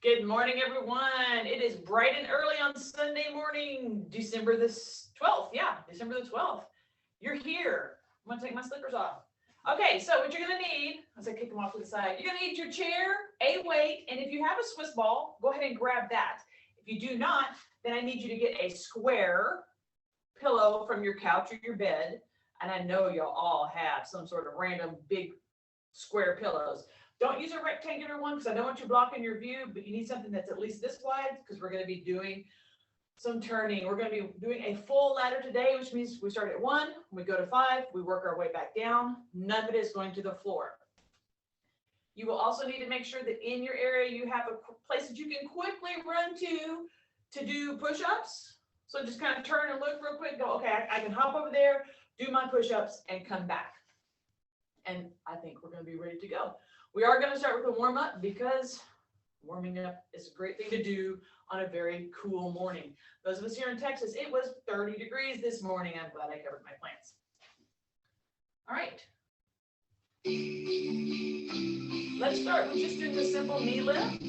Good morning, everyone. It is bright and early on Sunday morning, December the 12th. Yeah, December the 12th. You're here. I'm going to take my slippers off. Okay, so what you're going to need, as I kick them off to the side, you're going to need your chair, a weight, and if you have a Swiss ball, go ahead and grab that. If you do not, then I need you to get a square pillow from your couch or your bed, and I know you'll all have some sort of random big square pillows. Don't use a rectangular one because I don't want you blocking your view, but you need something that's at least this wide because we're going to be doing some turning. We're going to be doing a full ladder today, which means we start at 1, we go to 5, we work our way back down. None of it is going to the floor. You will also need to make sure that in your area you have a place that you can quickly run to do push-ups. So just kind of turn and look real quick, go, okay, I can hop over there, do my push-ups, and come back. And I think we're going to be ready to go. We are going to start with a warm-up because warming up is a great thing to do on a very cool morning. Those of us here in Texas, it was 30 degrees this morning. I'm glad I covered my plants. All right. Let's start with just doing the simple knee lift.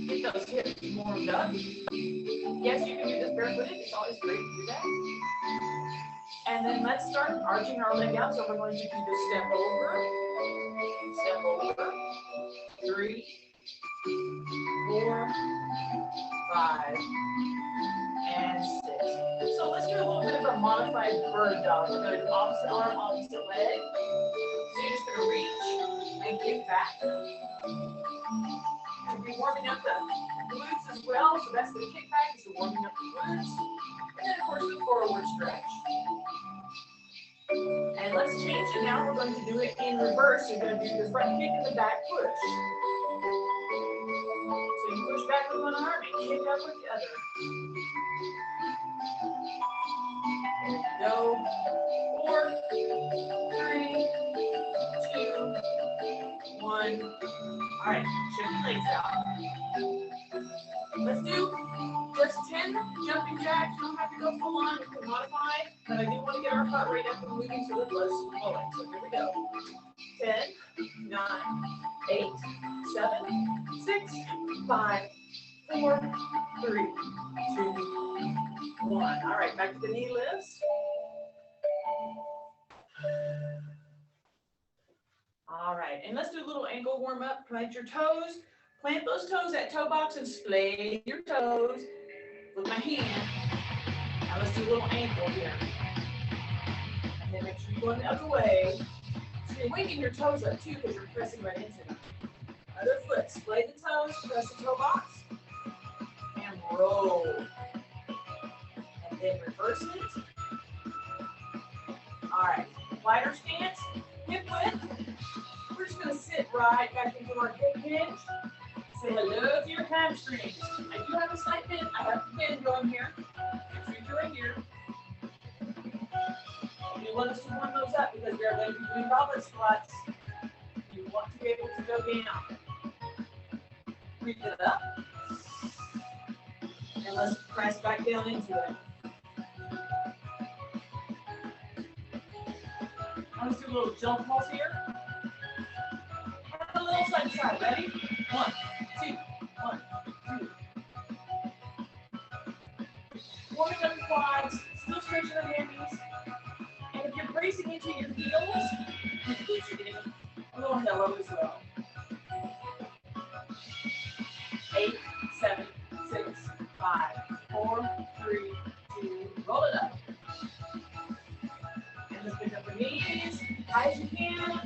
Get those hips warmed up. Yes, you can do this barefooted. It's always great to do that. And then let's start arching our leg out. So we're going to do the step over, 3, 4, 5, and 6. So let's do a little bit of a modified bird dog. We're going to do opposite arm, opposite leg. So you're just going to reach and kick back. And be warming up the glutes as well. So that's the kick back, so warming up the glutes. And then of course the forward stretch. And let's change it now. We're going to do it in reverse. You're going to do the front kick and the back push. So you push back with one arm and kick up with the other. There you go. 4, 3, 2, 1. All right, check your legs out. Let's do just 10 jumping jacks. You don't have to go full on. You can modify, but I do want to get our heart rate up and moving so the blood's flowing. So here we go. 10, 9, 8, 7, 6, 5, 4, 3, 2, 1. All right, back to the knee lifts. All right, and let's do a little ankle warm up. Plant your toes. Plant those toes at toe box and splay your toes with my hand. Now let's do a little ankle here. And then make sure you're going the other way. So you're waking your toes up too because you're pressing right into them. Other foot, splay the toes, press the toe box, and roll. And then reverse it. All right, wider stance, hip width. We're just going to sit right back into our hip hinge. Say hello to your hamstrings. I do have a slight bend. I have a bend going here. Make sure you're in here. And you want us to warm those up because we are going to be doing goblet squats. You want to be able to go down. Breathe it up. And let's press back down into it. Let's do a little jump pulse here. And a little side to side. Ready? 1, 2, 1, 2. Warming up your quads, still stretching the hammies. And if you're bracing into your heels, your glutes are getting a little mellow as well. 8, 7, 6, 5, 4, 3, 2, roll it up. And let's pick up the knees, high as you can.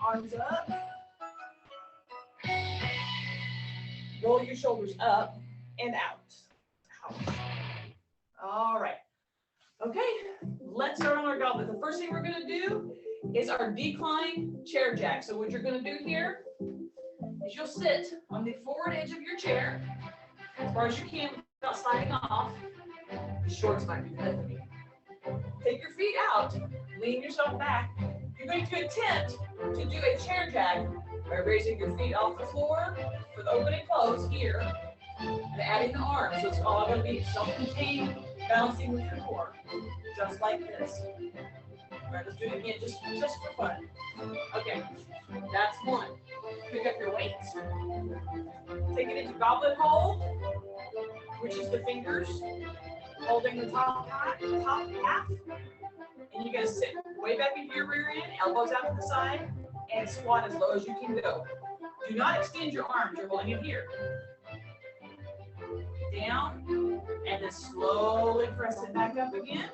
Arms up. Roll your shoulders up and out. Ouch. All right. Okay, let's start on our goblet. The first thing we're going to do is our decline chair jack. So what you're going to do here is you'll sit on the forward edge of your chair as far as you can without sliding off. The shorts might be heavy. Take your feet out, lean yourself back. You're going to attempt to do a chair jack by raising your feet off the floor for the open and close here and adding the arms. So it's all going to be self-contained balancing with your core, just like this. All right, let's do it again, just for fun. Okay, that's one. Pick up your weights. Take it into goblet hold, which is the fingers holding the top half. And you're going to sit way back into your rear end, elbows out to the side, and squat as low as you can go. Do not extend your arms. You're holding it here. Down, and then slowly press it back up again.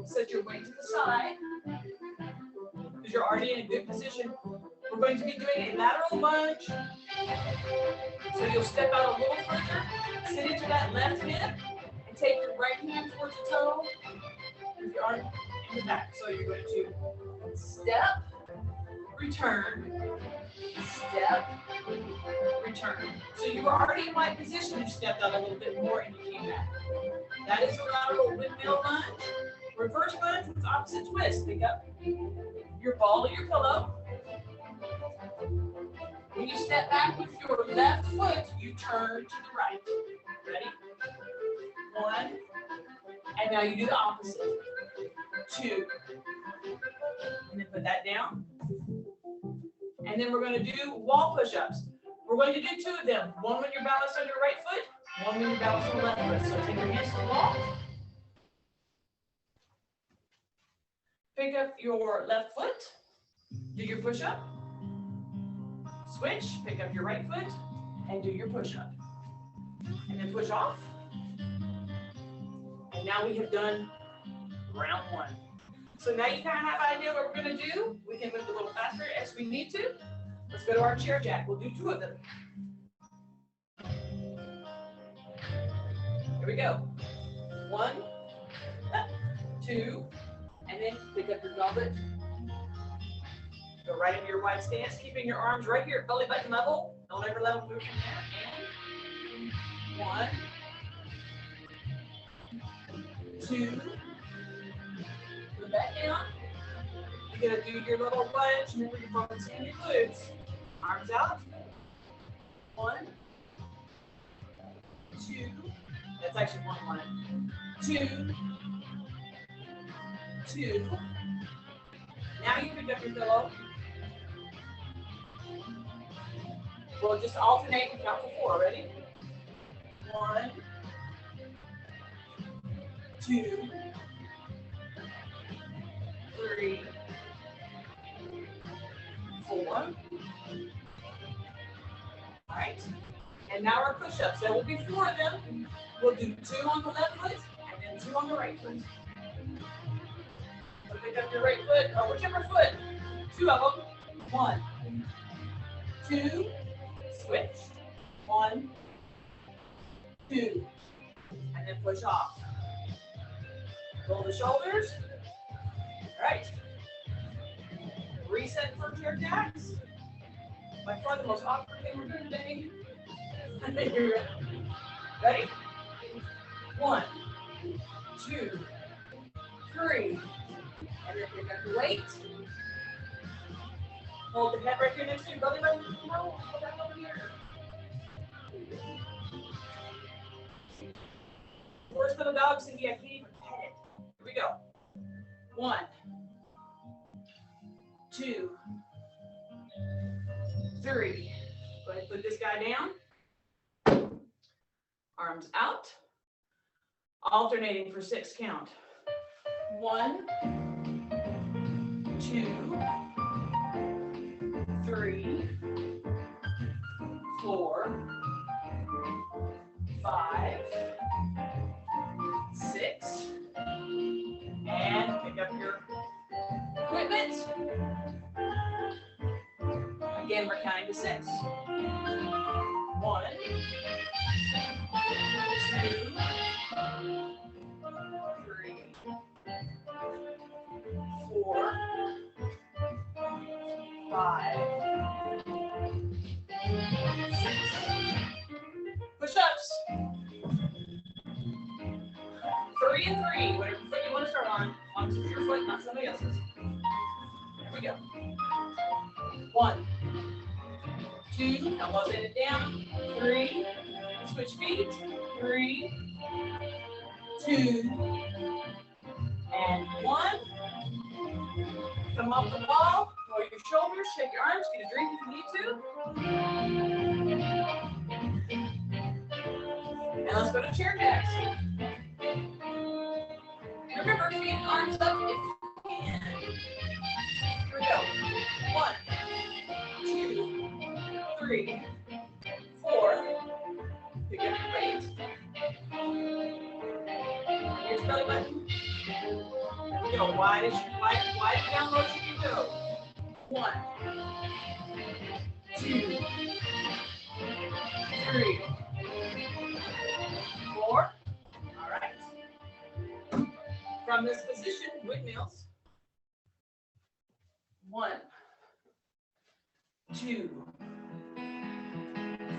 Set your weight to the side, because you're already in a good position. We're going to be doing a lateral lunge. So you'll step out a little further, sit into that left hip, and take your right hand towards the toe, with your arm in the back. So you're going to step, return, step, return. So you were already in my position, you stepped out a little bit more and you came back. That is a lateral windmill lunge. Reverse lunge with opposite twist. Pick up your ball or your pillow. When you step back with your left foot, you turn to the right. Ready? 1. And now you do the opposite. 2. And then put that down. And then we're going to do wall push-ups. We're going to do 2 of them. One when you're balanced on your right foot, one when you're balanced on the left foot. So take your hands to the wall. Pick up your left foot. Do your push-up. Switch, pick up your right foot, and do your push-up. And then push off. And now we have done round 1. So now you kind of have an idea what we're going to do. We can move a little faster as we need to. Let's go to our chair jack. We'll do 2 of them. Here we go. 1, 2, and then pick up your goblet. Go right into your wide stance, keeping your arms right here at belly button level. Don't ever let them move from there. 1, 2. Put that down. You're going to do your little lunge. Remember your focus in your glutes. Arms out. 1, 2. That's actually 1, 2, 2. Now you pick up your pillow. We'll just alternate and count to 4. Ready? 1, 2, 3, 4. All right. And now our push-ups. There will be 4 of them. We'll do 2 on the left foot and then 2 on the right foot. So pick up your right foot, or whichever foot. 2 of them. 1, 2. Switch. 1, 2. And then push off. Roll the shoulders. All right. Reset for chair jacks. By far the most awkward thing we're doing today. Ready? 1, 2, 3. And then pick up your weight. Hold the head right here next to your belly button. No, hold that over here. Worst little dog, Cindy, I can't even pet it. Here we go. 1, 2, 3. Go ahead and put this guy down. Arms out. Alternating for 6 count. 1, 2, 3, 4, 5, 6, and pick up your equipment. Again, we're counting to 6. 1, 2, 3, 4, 5, 6. Push-ups. 3 and 3. Whatever foot you want to start on. As long as it's your foot, not somebody else's. There we go. 1, 2. Elbows in and down. 3. Switch feet. 3, 2, and 1. Come off the ball, roll your shoulders, shake your arms, get a drink if you need to. And let's go to chair jacks. Remember, feet and arms up if you can. Here we go. 1, 2, 3, 4. Pick up your weight. Here's belly button. Go wide down low as you can go. 1, 2, 3, 4. All right. From this position, windmills. 1, 2,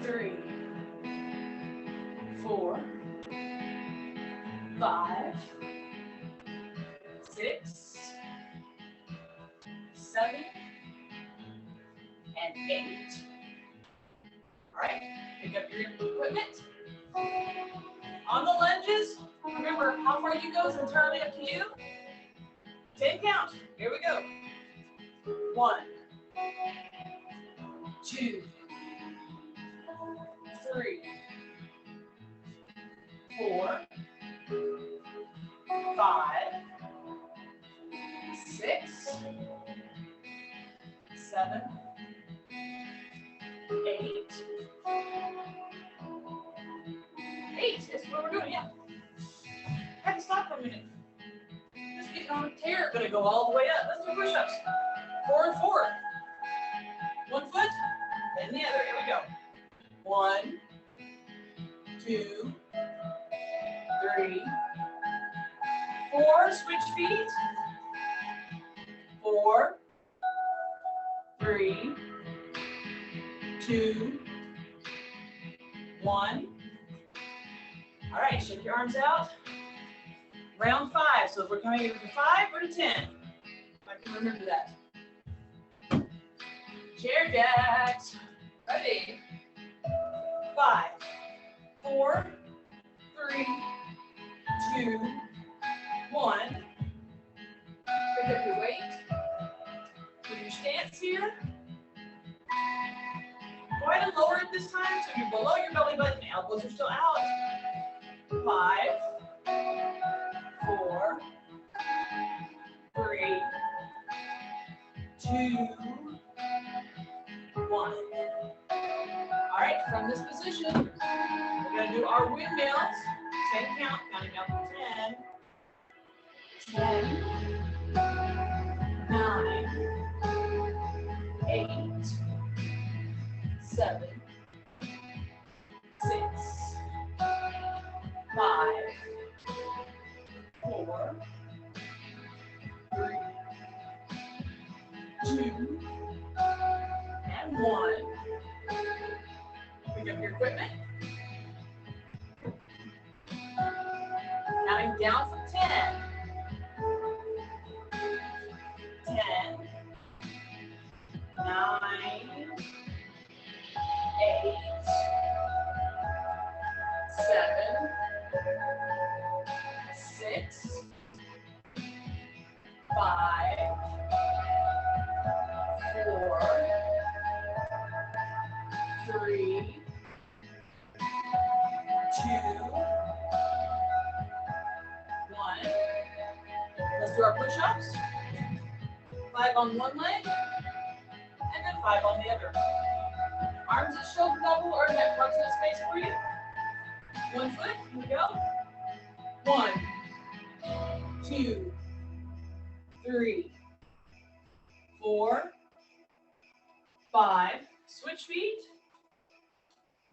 3, 4, 5, 6, 7, and 8. All right, pick up your equipment. On the lunges, remember how far you go is entirely up to you. 10 count. Here we go. 1, 2, 3, 4, 5, 6, 7, 8. 8 is what we're doing, yeah. Had to stop for a minute. Just getting on a tear, gonna go all the way up. Let's do push-ups. 4 and 4. One foot, then the other. Here we go. 1, 2, 3, 4. Switch feet. 4, 3, 2, 1. All right, shake your arms out. Round 5. So if we're coming in to 5 or to 10. I can remember that. Chair jacks. Ready? 5, 4, 3, 2, 1. Pick up your weight. Put your stance here. Go ahead and lower it this time so you're below your belly button. Elbows are still out. 5, 4, 3, 2, 1. All right, from this position, we're going to do our windmills. 10 count, counting down from 10. 10, 9, 8, 7, 6, 5, 4, 3, 2, and 1. Pick up your equipment. Counting down from 10. 10, 9, 8, 7, 6, 5, 4, 3, 2, 1. Let's do our push-ups. 5 on one leg, and then 5 on the other. Arms at shoulder level or neck proximate space for you. 1 foot, here we go. 1, 2, 3, 4, 5. Switch feet.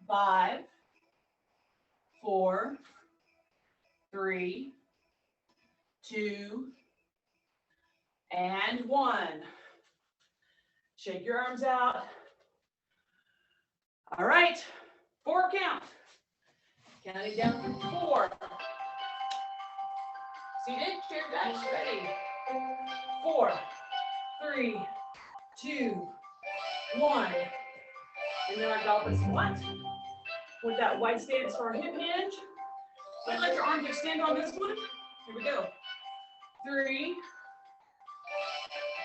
5, 4, 3, 2, and 1. Shake your arms out. All right, 4 count. Counting down from 4. Seated, chair jacks, ready. 4, 3, 2, 1. And then our goblet squat. With that wide stance for our hip hinge. Wait, let your arms extend on this one. Here we go. 3,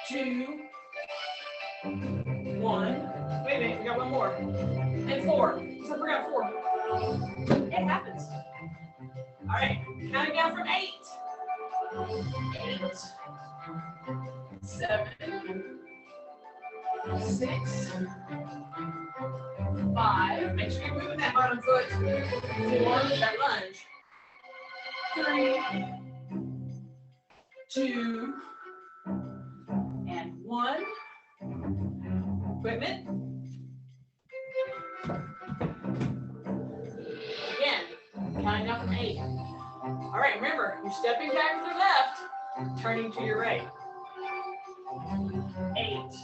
2, 1. Wait a minute, we got one more. And 4. So I forgot 4. It happens. All right, counting down from 8. 8, 7, 6, 5. Make sure you're moving that bottom foot. 4, that lunge. 3, 2, and 1. Equipment. Again, counting down from 8. All right, remember, you're stepping back to the left, turning to your right. 8,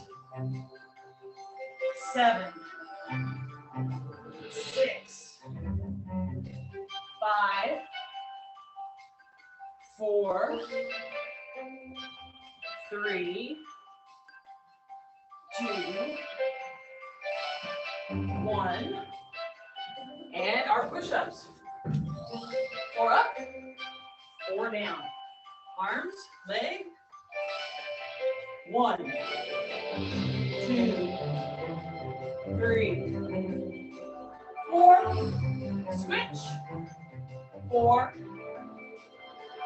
7, 6, 5, 4, 3, 2, 1, and our push-ups. 4 up, 4 down. Arms, leg. 1, 2, 3, 4. Switch. 4,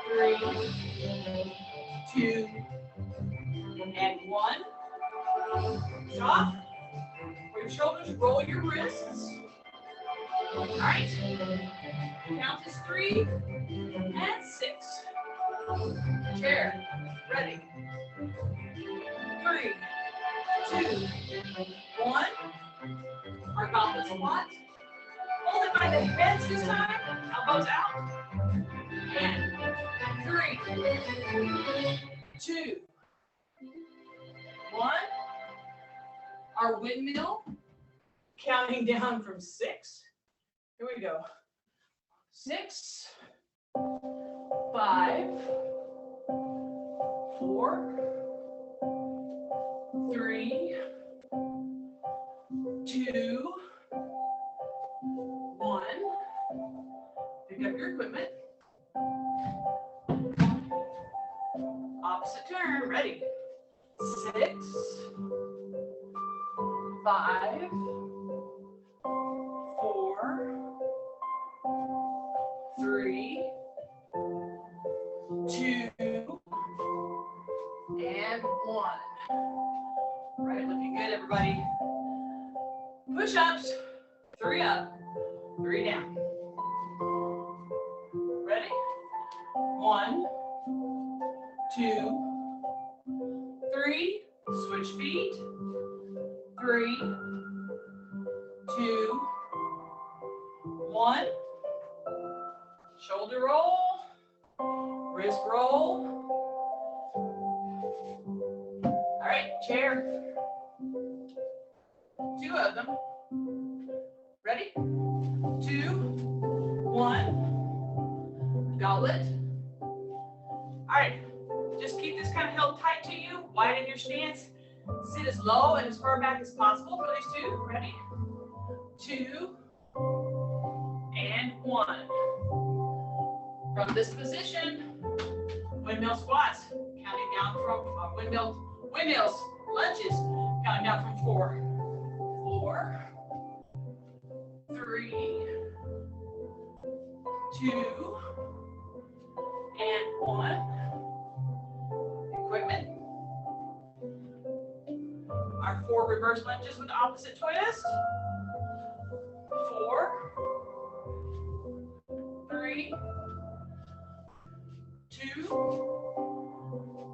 3, 2, and 1. Stop. For your shoulders, roll your wrists. All right. Count as 3 and 6. Chair. Ready. 3, 2, 1. Our goblet squat. Hold it by the heads this time. Elbows out. And 3, 2, 1. Our windmill. Counting down from 6. Here we go. 6, 5, 4, 3, 2, 1. Pick up your equipment. Opposite turn. Ready. 6, 5, 4, 3, 2, and 1. Right, looking good, everybody. Push-ups. 3 up, 3 down. Ready? 1, 2, 3. Switch feet. 3, 2, 1. Shoulder roll. Wrist roll. All right, chair. 2 of them. Ready? 2, 1. Goblet. All right, just keep this kind of held tight to you. Widen your stance. Sit as low and as far back as possible for these 2. Ready? 2 and 1. From this position, windmill squats, counting down from windmills, lunges, counting down from 4, 4, 3, 2, and 1. Equipment. Our 4 reverse lunges with opposite twist. 4, 3, 2,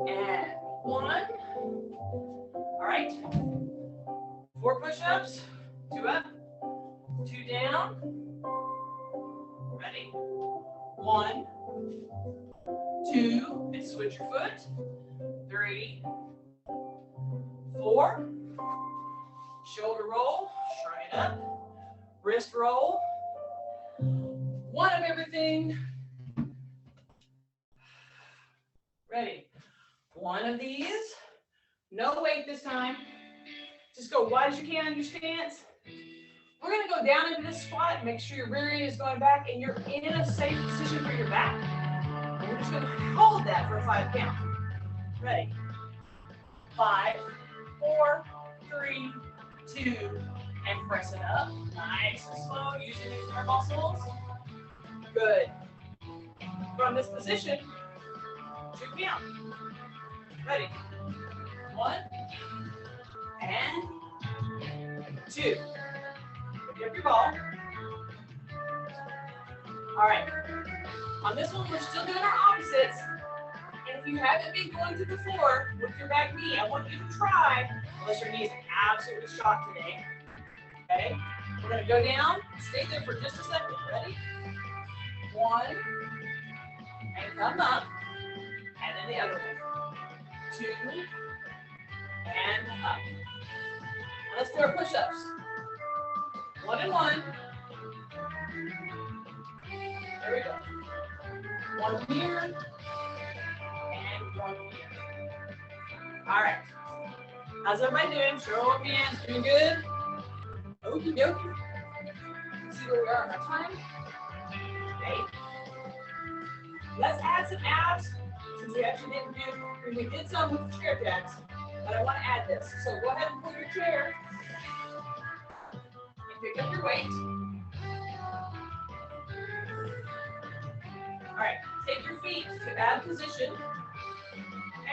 and 1. All right. 4 push-ups. 2 up, 2 down. Ready? 1, 2, and switch your foot. 3, 4. Shoulder roll, straighten up. Wrist roll. 1 of everything. Ready? 1 of these. No weight this time. Just go wide as you can on your stance. We're going to go down into this squat. Make sure your rear end is going back and you're in a safe position for your back. And we're just going to hold that for a 5 count. Ready? 5, 4, 3, 2, and press it up. Nice and slow, using these core muscles. Good. From this position, 2 count. Ready? 1 and 2. Pick up your ball. All right. On this one, we're still doing our opposites. And if you haven't been going to the floor with your back knee, I want you to try, unless your knee is absolutely shot today. Okay? We're going to go down. Stay there for just a second. Ready? 1. And come up. And then the other one. 2. And up. Now let's do our push-ups. 1 and 1. There we go. 1 here. And 1 here. All right. How's everybody doing? Show of hands. Doing good? Okie dokie. See where we are on our time. Okay. Let's add some abs since we actually didn't do, we did some with the chair jacks, but I want to add this. So go ahead and pull your chair and pick up your weight. All right, take your feet to ab position.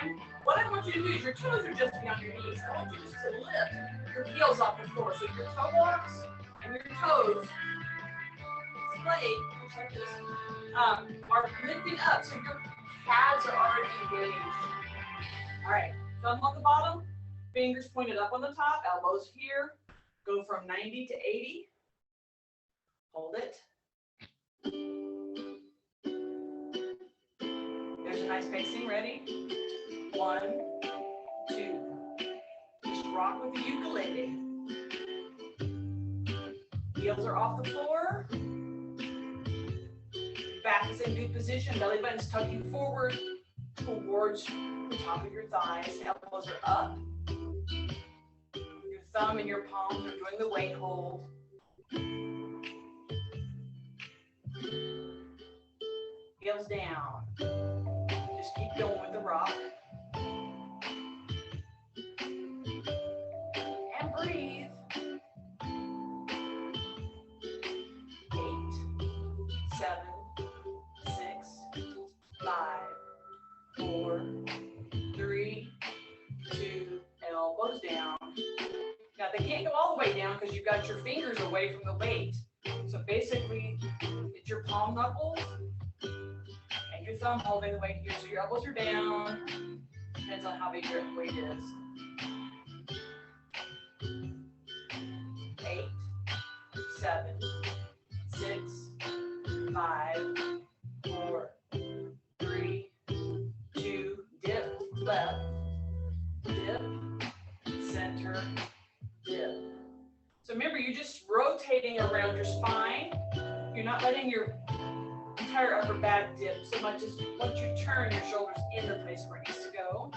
And what I want you to do is your toes are just beyond your knees. I want you just to lift your heels off the floor. So your toe blocks and your toes displayed, just like this, are lifting up. So your calves are already engaged. All right, thumb on the bottom, fingers pointed up on the top, elbows here. Go from 90 to 80. Hold it. There's a nice pacing. Ready? 1, 2. Just rock with the ukulele. Heels are off the floor. Back is in good position. Belly button's tucking forward towards the top of your thighs. Elbows are up. Your thumb and your palms are doing the weight hold. Heels down. Just keep going with the rock. And breathe. 8, 7, 6, 5, 4, 3, 2, elbows down. Now they can't go all the way down because you've got your fingers away from the weight. So basically, it's your palm knuckles and your thumb holding the weight here. So your elbows are down. Depends on how big your weight is. 8, 7, 6, 5, 4, 3, 2, dip, left, dip, center, dip. So remember, you're just rotating around your spine. You're not letting your entire upper back dip so much as once you turn your shoulders in the place where it needs to go.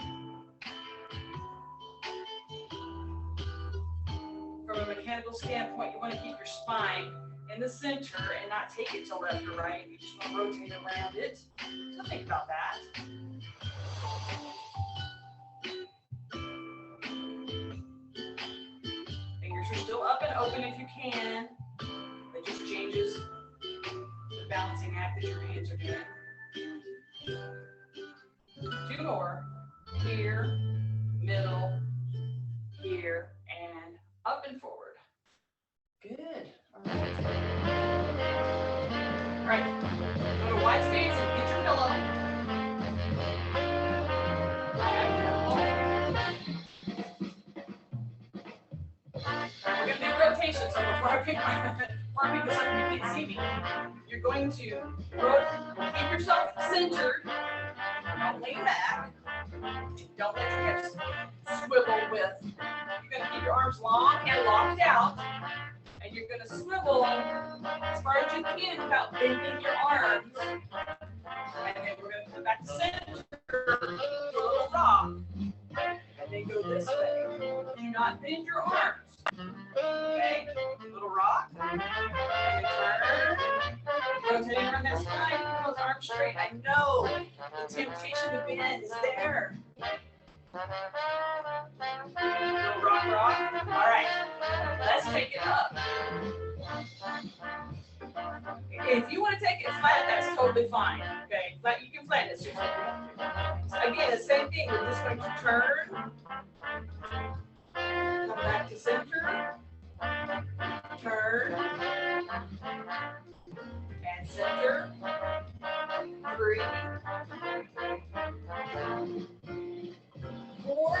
From a mechanical standpoint, you want to keep your spine in the center and not take it to left or right. You just want to rotate around it. So think about that. Fingers are still up and open if you can. It just changes the balancing act that your hands are doing. 2 more. Here, middle, here, and up and forward. Good. All right. Go to wide space and get your pillow. We're going to do rotation. So before I pick this up, you can't see me. You're going to keep yourself centered. Don't lean back. Don't let your hips swivel with. You're going to keep your arms long and locked out. And you're going to swivel as far as you can without bending your arms. And then we're going to come back to center, do a little rock, and then go this way. Do not bend your arms. Okay? Little rock. straight. I know the temptation to bend is there. Rock, rock. All right, let's take it up. If you want to take it flat, that's totally fine. Okay, flat, you can flatten it. Again, the same thing. We're just going to turn, come back to center, turn, and center. 3, 4,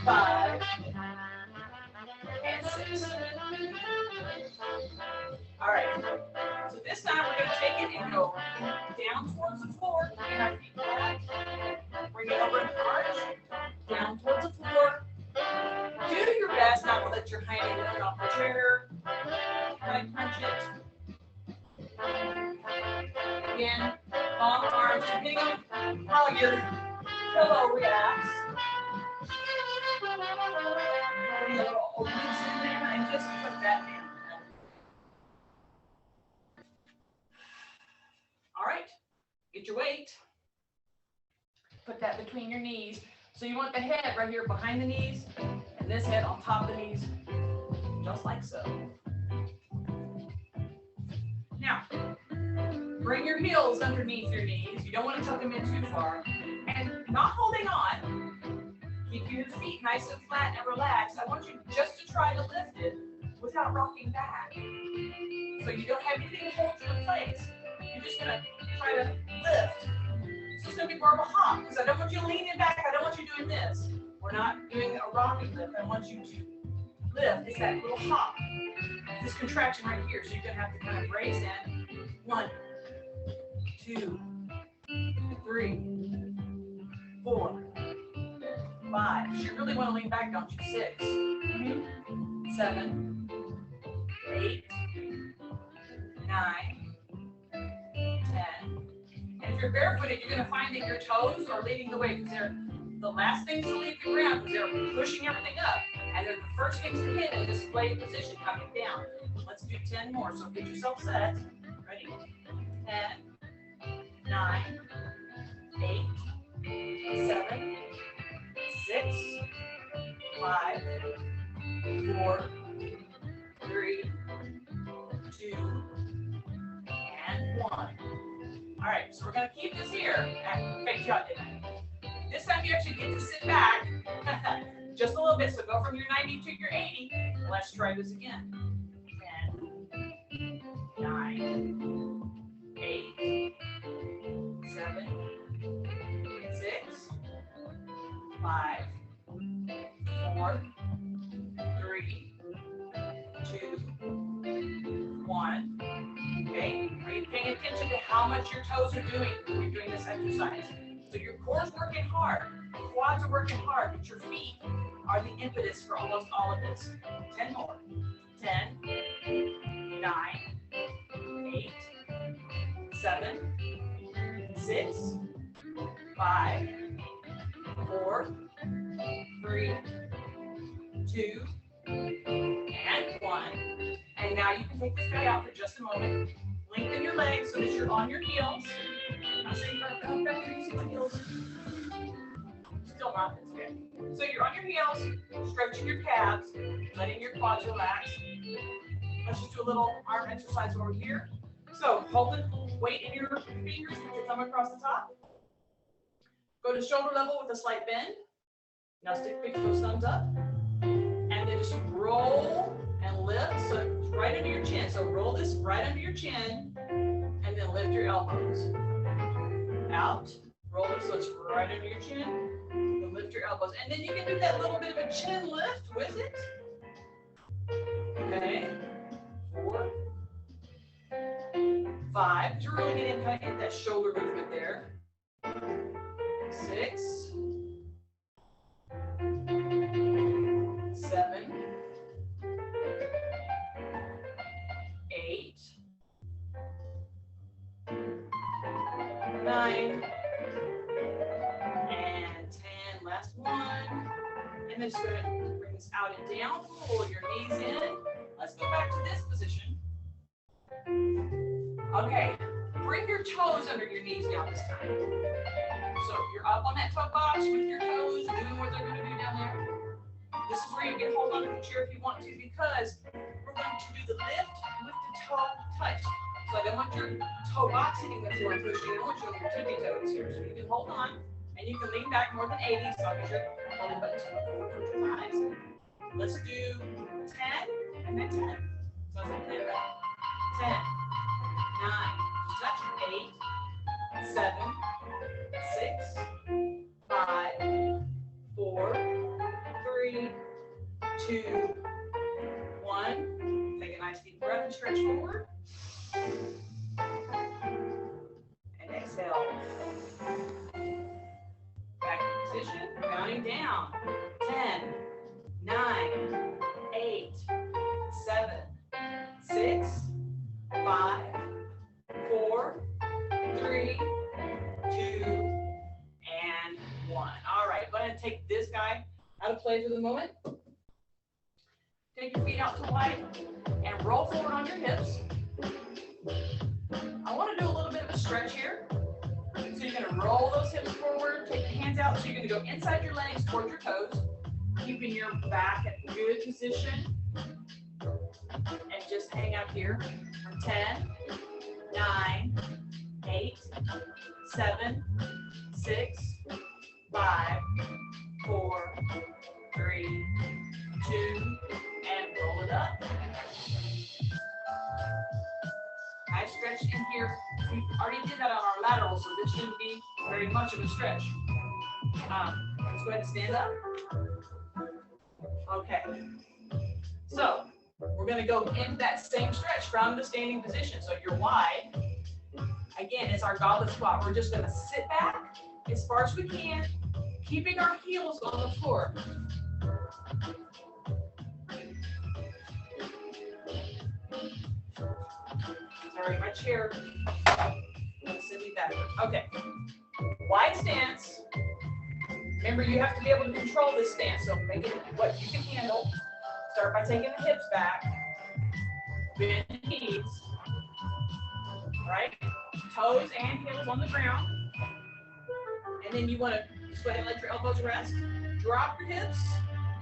5, and 6. All right. So this time we're going to take it and go down towards the floor. Bring our feet back. Bring it over an arch. Down towards the floor. Do your best not to let your hand lift off the chair. Kind of punch it. Again, long arms, depending on how your pillow reacts. Putting a little openings in there and just put that in. All right, get your weight. Put that between your knees. So you want the head right here behind the knees, and this head on top of the knees, just like so. Now, bring your heels underneath your knees. You don't want to tuck them in too far. And not holding on. Keep your feet nice and flat and relaxed. I want you just to try to lift it without rocking back. So you don't have anything to hold you in place. You're just going to try to lift. This is going to be more of a hop because I don't want you leaning back. I don't want you doing this. We're not doing a rocking lift. I want you to lift. It's that little hop. This contraction right here. So you're going to have to kind of brace in. 1, 2, 3, 4, 5. You really want to lean back, don't you? 6, 7, 8, 9, 10. And if you're barefooted, you're going to find that your toes are leading the way because they're the last things to leave the ground because they're pushing everything up. And they're the first things to hit in this blade position coming down. Let's do 10 more. So get yourself set. Ready? 10, 9, 8, 7, 6, 5, 4, 3, 2, and 1. All right, so we're going to keep this here at fake shot dinner. This time you actually get to sit back just a little bit. So go from your 90 to your 80. Let's try this again. 10, 9, 8, 7, 6, 5, 4, 3, 2, 1. Okay, are you paying attention to how much your toes are doing when you're doing this exercise? So your core's working hard, quads are working hard, but your feet are the impetus for almost all of this. 10 more. 10, 9, 8, 7, 6, 5, 4, 3, 2, and 1. And now you can take this guy out for just a moment. Lengthen your legs so that you're on your heels. I'm saying you're back here, you see my heels. Still not, that's good. So you're on your heels, stretching your calves, letting your quads relax. Let's just do a little arm exercise over here. So hold the weight in your fingers with your thumb across the top. Go to shoulder level with a slight bend. Now pick those thumbs up. And then just roll and lift. So it's right under your chin. So roll this right under your chin. And then lift your elbows. Out. Roll it so it's right under your chin. And lift your elbows. And then you can do that little bit of a chin lift with it. Okay. 4, 5. You're really going to kind of get that shoulder movement there. 6, 7, 8, 9, and 10. Last one. And then just go ahead and bring this out and down. Pull your knees in. Let's go back to this position. Okay, bring your toes under your knees now this time. So you're up on that toe box with your toes doing what they're going to do down there. This is where you can hold on to the chair if you want to, because we're going to do the lift with the toe touch. So I don't want your toe box hitting the floor and pushing. I want you on your tippy toes here. So you can hold on and you can lean back more than 80. So I'll get your belly button to your eyes. Let's do 10 and then 10. So let's play that. 10, 9, touch, 8, 7, 6, 5, 4, 3, 2, 1. Take a nice deep breath and stretch forward. And exhale. Back in position, counting down. 10, 9, 8, 7, 6, 5, 4, 3, 2, and 1. All right, go ahead and take this guy out of play for the moment. Take your feet out to wide and roll forward on your hips. I want to do a little bit of a stretch here. So you're going to roll those hips forward, take your hands out. So you're going to go inside your legs towards your toes, keeping your back at good position. And just hang out here. 10, 9, 8, 7, 6, 5, 4, 3, 2, and roll it up. Nice stretch in here. We already did that on our lateral, so this shouldn't be very much of a stretch. Let's go ahead and stand up. Okay. So we're going to go into that same stretch from the standing position. So you're wide. Again, it's our goblet squat. We're just going to sit back as far as we can, keeping our heels on the floor. Sorry, my chair. Send me back. Okay. Wide stance. Remember, you have to be able to control this stance. So make it what you can handle. Start by taking the hips back. Bend the knees. Right? Toes and heels on the ground. And then you want to just go ahead and let your elbows rest. Drop your hips.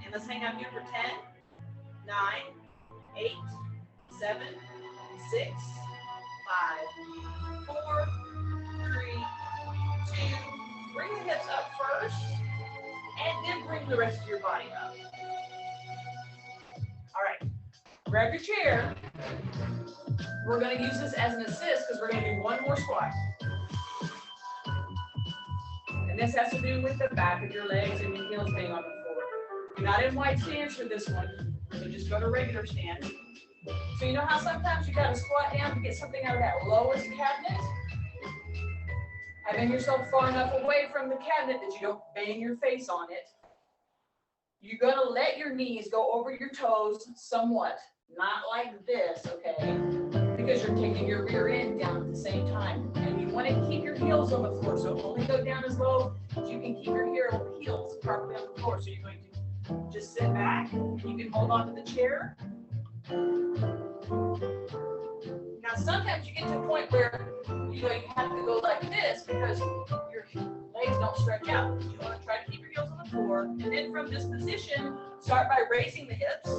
And let's hang out here for 10, 9, 8, 7, 6, 5, 4, 3, 2. Bring the hips up first. And then bring the rest of your body up. All right. Grab your chair. We're going to use this as an assist because we're going to do one more squat. And this has to do with the back of your legs and your heels being on the floor. You're not in wide stance for this one, so just go to regular stance. So you know how sometimes you got to squat down to get something out of that lowest cabinet? Having yourself far enough away from the cabinet that you don't bang your face on it. You're going to let your knees go over your toes somewhat. Not like this, okay? Because you're taking your rear end down at the same time. And you want to keep your heels on the floor. So only go down as low as you can keep your heels properly on the floor. So you're going to just sit back. You can hold on to the chair. Now sometimes you get to a point where you have to go like this because your legs don't stretch out. You want to try to keep your heels on the floor. And then from this position, start by raising the hips.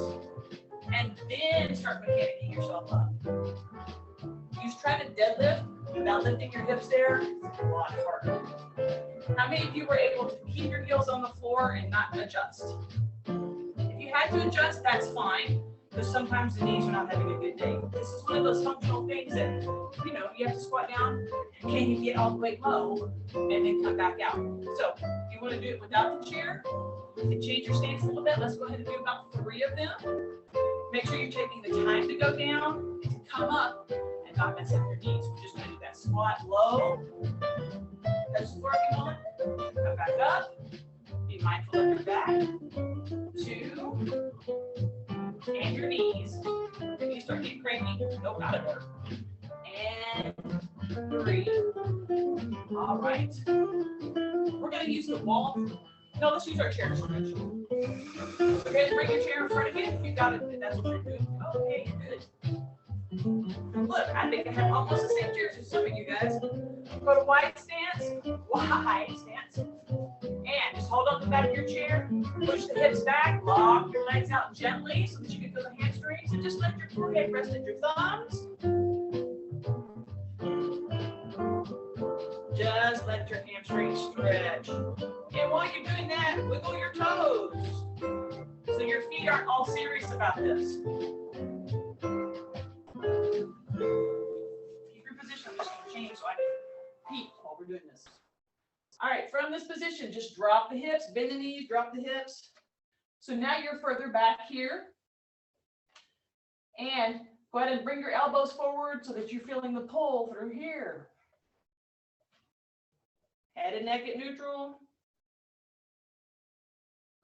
And then start mechanicking yourself up. Use trying to deadlift without lifting your hips there. It's a lot harder. How many of you were able to keep your heels on the floor and not adjust? If you had to adjust, that's fine. Because sometimes the knees are not having a good day. This is one of those functional things that, you have to squat down. Can you get all the way low and then come back out? So if you want to do it without the chair, you can change your stance a little bit. Let's go ahead and do about 3 of them. Make sure you're taking the time to go down, to come up, and not mess up your knees. We're just going to do that squat low. Touch the floor if you want. Come back up. Be mindful of your back. 2. And your knees. Your knees start getting cranky. Nope, not it. And 3. All right. We're going to use the wall. No, let's use our chair to stretch. Okay, bring your chair in front of you. You got it. That's what you're doing. Okay, good. Look, I think I have almost the same chairs as some of you guys. Go to wide stance, and just hold on to the back of your chair, push the hips back, lock your legs out gently so that you can feel the hamstrings, and just let your forehead rest at your thumbs. Just let your hamstrings stretch. And while you're doing that, wiggle your toes so your feet aren't all serious about this. Keep your position. I'm just going to change so I can peek while we're doing this. All right, from this position, just drop the hips, bend the knees, drop the hips. So now you're further back here. And go ahead and bring your elbows forward so that you're feeling the pull through here. Head and neck at neutral.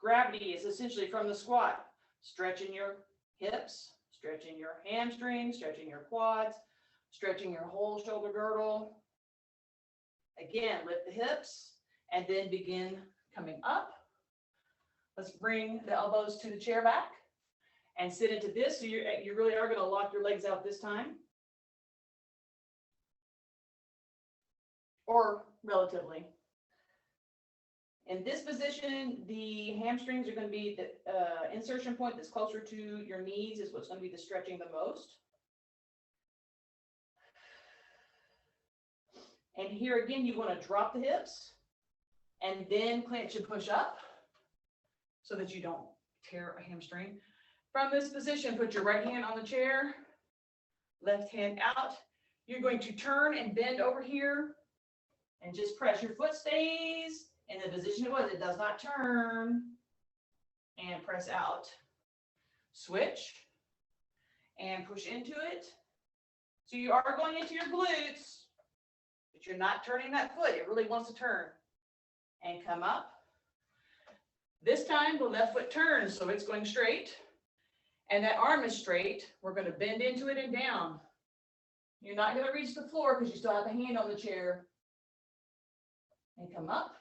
Gravity is essentially from the squat. Stretching your hips, stretching your hamstrings, stretching your quads, stretching your whole shoulder girdle. Again, lift the hips and then begin coming up. Let's bring the elbows to the chair back and sit into this. So you really are going to lock your legs out this time. Or relatively. In this position, the hamstrings are going to be the insertion point that's closer to your knees is what's going to be the stretching the most. And here again, you want to drop the hips and then clench and push up so that you don't tear a hamstring. From this position, put your right hand on the chair, left hand out. You're going to turn and bend over here and just press. Your foot stays in the position it was. It does not turn. And press out. Switch and push into it. So you are going into your glutes, but you're not turning that foot. It really wants to turn. And come up. This time the left foot turns, so it's going straight. And that arm is straight. We're going to bend into it and down. You're not going to reach the floor because you still have the hand on the chair. And come up.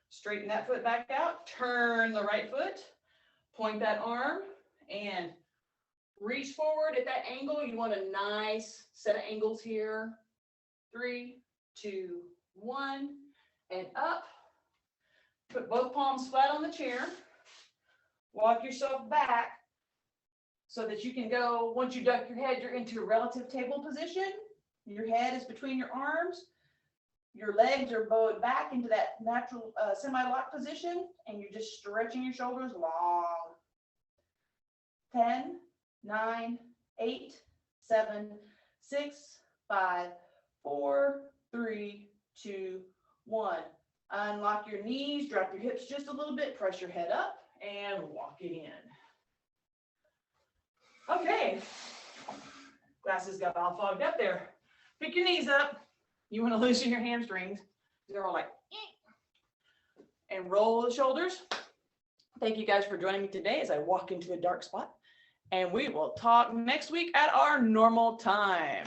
Straighten that foot back out. Turn the right foot. Point that arm and reach forward at that angle. You want a nice set of angles here. 3, 2, 1, and up. Put both palms flat on the chair. Walk yourself back so that you can go, once you duck your head, you're into a relative table position. Your head is between your arms. Your legs are bowed back into that natural semi-lock position, and you're just stretching your shoulders long. 10, 9, 8, 7, 6, 5, 4, 3, 2, 1. Unlock your knees, drop your hips just a little bit, press your head up, and walk it in. Okay. Glasses got all fogged up there. Pick your knees up. You want to loosen your hamstrings. They're all like, and roll the shoulders. Thank you guys for joining me today as I walk into a dark spot. And we will talk next week at our normal time.